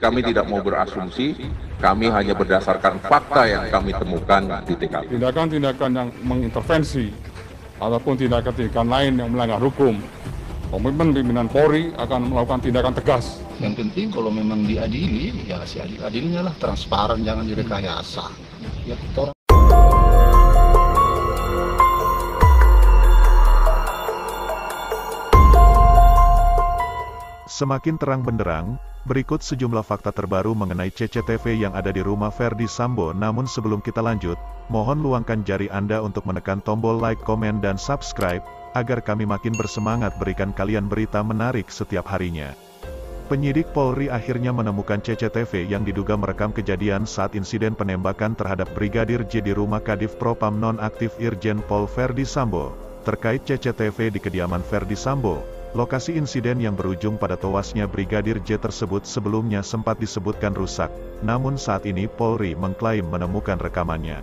Kami tidak mau berasumsi, kami hanya berdasarkan fakta yang kami temukan di TKP. Tindakan-tindakan yang mengintervensi ataupun tindakan-tindakan lain yang melanggar hukum, komitmen pimpinan Polri akan melakukan tindakan tegas. Yang penting kalau memang diadili, ya seadil-adilnya lah, transparan, jangan direkayasa. Ya, kita orang Semakin terang benderang, berikut sejumlah fakta terbaru mengenai CCTV yang ada di rumah Ferdy Sambo. Namun sebelum kita lanjut, mohon luangkan jari Anda untuk menekan tombol like, komen, dan subscribe, agar kami makin bersemangat berikan kalian berita menarik setiap harinya. Penyidik Polri akhirnya menemukan CCTV yang diduga merekam kejadian saat insiden penembakan terhadap Brigadir J di rumah Kadif Propam nonaktif Irjen Pol Ferdy Sambo. Terkait CCTV di kediaman Ferdy Sambo, lokasi insiden yang berujung pada tewasnya Brigadir J tersebut sebelumnya sempat disebutkan rusak, namun saat ini Polri mengklaim menemukan rekamannya.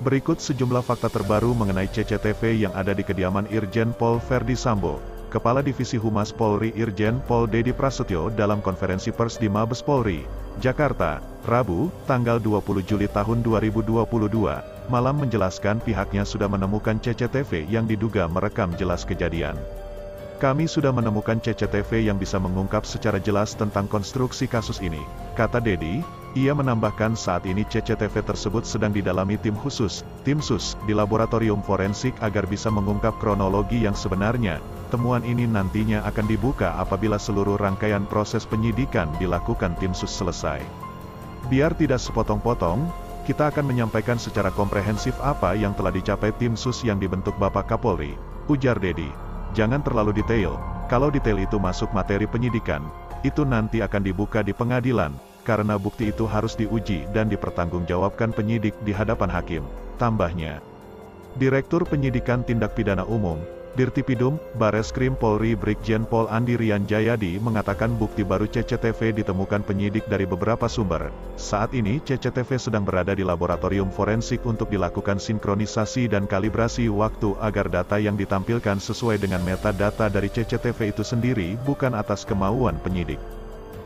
Berikut sejumlah fakta terbaru mengenai CCTV yang ada di kediaman Irjen Pol Ferdy Sambo. Kepala Divisi Humas Polri Irjen Pol Dedi Prasetyo dalam konferensi pers di Mabes Polri, Jakarta, Rabu, tanggal 20 Juli tahun 2022, malam menjelaskan pihaknya sudah menemukan CCTV yang diduga merekam jelas kejadian. Kami sudah menemukan CCTV yang bisa mengungkap secara jelas tentang konstruksi kasus ini, kata Dedi. Ia menambahkan saat ini CCTV tersebut sedang didalami tim khusus, tim sus, di laboratorium forensik agar bisa mengungkap kronologi yang sebenarnya. Temuan ini nantinya akan dibuka apabila seluruh rangkaian proses penyidikan dilakukan tim sus selesai. Biar tidak sepotong-potong, kita akan menyampaikan secara komprehensif apa yang telah dicapai tim sus yang dibentuk Bapak Kapolri, ujar Dedi. Jangan terlalu detail, kalau detail itu masuk materi penyidikan, itu nanti akan dibuka di pengadilan, karena bukti itu harus diuji dan dipertanggungjawabkan penyidik di hadapan hakim, tambahnya. Direktur Penyidikan Tindak Pidana Umum, Dirtipidum, Bareskrim Polri Brigjen Pol Andi Rian Jayadi mengatakan bukti baru CCTV ditemukan penyidik dari beberapa sumber. Saat ini CCTV sedang berada di laboratorium forensik untuk dilakukan sinkronisasi dan kalibrasi waktu agar data yang ditampilkan sesuai dengan metadata dari CCTV itu sendiri, bukan atas kemauan penyidik.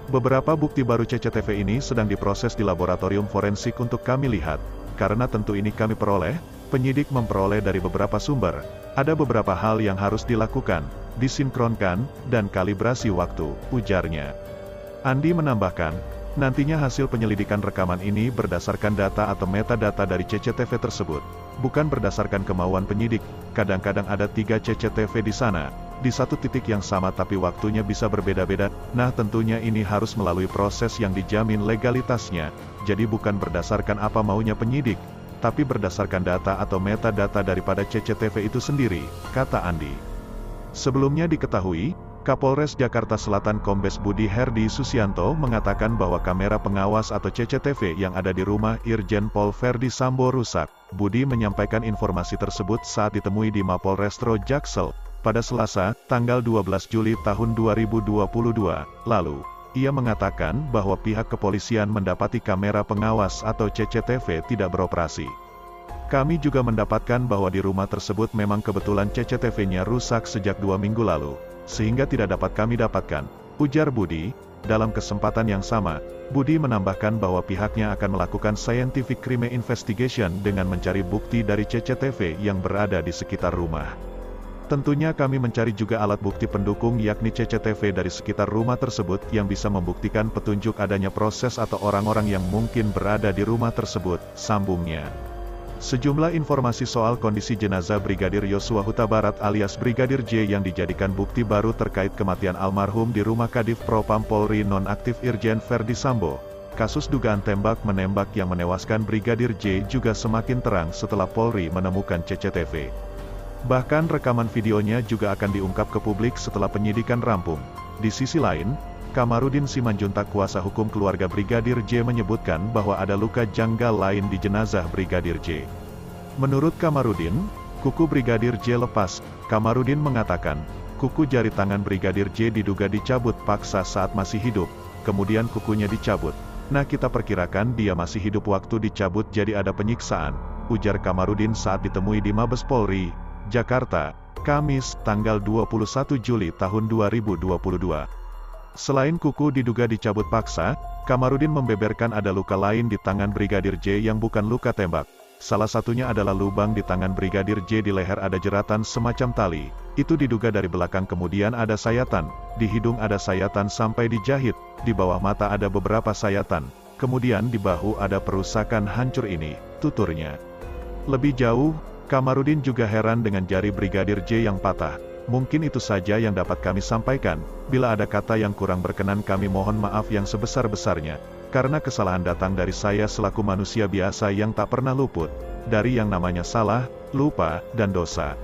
Beberapa bukti baru CCTV ini sedang diproses di laboratorium forensik untuk kami lihat. Karena tentu ini kami peroleh, penyidik memperoleh dari beberapa sumber. Ada beberapa hal yang harus dilakukan, disinkronkan, dan kalibrasi waktu, ujarnya. Andi menambahkan, nantinya hasil penyelidikan rekaman ini berdasarkan data atau metadata dari CCTV tersebut, bukan berdasarkan kemauan penyidik. Kadang-kadang ada 3 CCTV di sana, di satu titik yang sama tapi waktunya bisa berbeda-beda. Nah tentunya ini harus melalui proses yang dijamin legalitasnya, jadi bukan berdasarkan apa maunya penyidik, tapi berdasarkan data atau metadata daripada CCTV itu sendiri, kata Andi. Sebelumnya diketahui, Kapolres Jakarta Selatan Kombes Budi Herdi Susianto mengatakan bahwa kamera pengawas atau CCTV yang ada di rumah Irjen Pol Ferdy Sambo rusak. Budi menyampaikan informasi tersebut saat ditemui di Mapolrestro Jaksel pada Selasa, tanggal 12 Juli tahun 2022, lalu. Ia mengatakan bahwa pihak kepolisian mendapati kamera pengawas atau CCTV tidak beroperasi. Kami juga mendapatkan bahwa di rumah tersebut memang kebetulan CCTV-nya rusak sejak 2 minggu lalu, sehingga tidak dapat kami dapatkan, ujar Budi. Dalam kesempatan yang sama, Budi menambahkan bahwa pihaknya akan melakukan scientific crime investigation dengan mencari bukti dari CCTV yang berada di sekitar rumah. Tentunya kami mencari juga alat bukti pendukung yakni CCTV dari sekitar rumah tersebut yang bisa membuktikan petunjuk adanya proses atau orang-orang yang mungkin berada di rumah tersebut, sambungnya. Sejumlah informasi soal kondisi jenazah Brigadir Yosua Huta Barat alias Brigadir J yang dijadikan bukti baru terkait kematian almarhum di rumah Kadif Propam Polri nonaktif Irjen Ferdy Sambo. Kasus dugaan tembak-menembak yang menewaskan Brigadir J juga semakin terang setelah Polri menemukan CCTV. Bahkan rekaman videonya juga akan diungkap ke publik setelah penyidikan rampung. Di sisi lain, Kamarudin Simanjuntak kuasa hukum keluarga Brigadir J menyebutkan bahwa ada luka janggal lain di jenazah Brigadir J. Menurut Kamarudin, kuku Brigadir J lepas. Kamarudin mengatakan, kuku jari tangan Brigadir J diduga dicabut paksa saat masih hidup, kemudian kukunya dicabut. Nah kita perkirakan dia masih hidup waktu dicabut jadi ada penyiksaan, ujar Kamarudin saat ditemui di Mabes Polri, Jakarta, Kamis, tanggal 21 Juli tahun 2022. Selain kuku diduga dicabut paksa, Kamarudin membeberkan ada luka lain di tangan Brigadir J yang bukan luka tembak. Salah satunya adalah lubang di tangan Brigadir J, di leher ada jeratan semacam tali. Itu diduga dari belakang, kemudian ada sayatan, di hidung ada sayatan sampai dijahit, di bawah mata ada beberapa sayatan, kemudian di bahu ada perusakan hancur ini, tuturnya. Lebih jauh, Kamarudin juga heran dengan jari Brigadir J yang patah. Mungkin itu saja yang dapat kami sampaikan. Bila ada kata yang kurang berkenan, kami mohon maaf yang sebesar-besarnya. Karena kesalahan datang dari saya selaku manusia biasa yang tak pernah luput dari yang namanya salah, lupa, dan dosa.